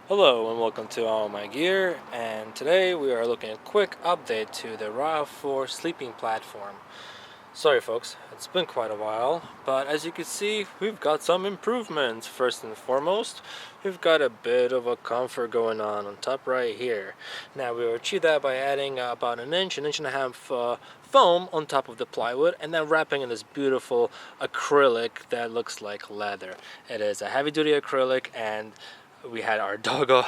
Hello and welcome to All My Gear, and today we are looking at a quick update to the RAV4 sleeping platform. Sorry folks, it's been quite a while, but as you can see we've got some improvements. First and foremost, we've got a bit of a comfort going on top right here. Now we will achieve that by adding about an inch and a half foam on top of the plywood and then wrapping in this beautiful acrylic that looks like leather. It is a heavy duty acrylic, and we had our doggo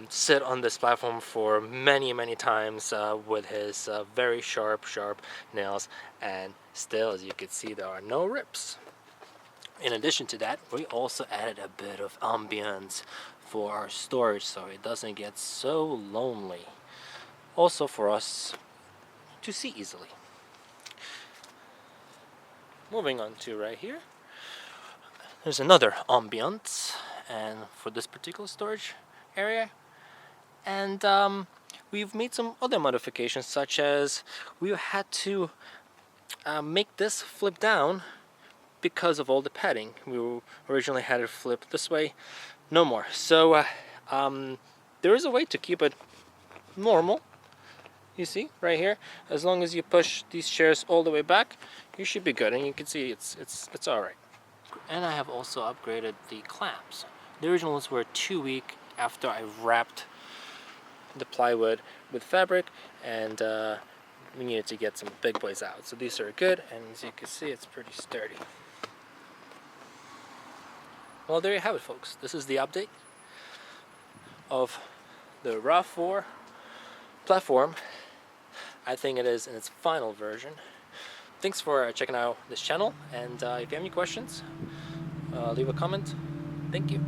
sit on this platform for many times with his very sharp nails, and still, as you can see, there are no rips. In addition to that, we also added a bit of ambience for our storage so it doesn't get so lonely. Also for us to see easily. Moving on to right here, there's another ambiance and for this particular storage area, and we've made some other modifications, such as we had to make this flip down because of all the padding. We originally had it flip this way, no more. So there is a way to keep it normal. You see right here, as long as you push these chairs all the way back, you should be good, and you can see it's all right. And I have also upgraded the clamps. The original ones were too weak after I wrapped the plywood with fabric, and we needed to get some big boys out. So these are good, and as you can see, it's pretty sturdy. Well, there you have it, folks. This is the update of the RAV4 platform. I think it is in its final version. Thanks for checking out this channel, and if you have any questions, leave a comment. Thank you.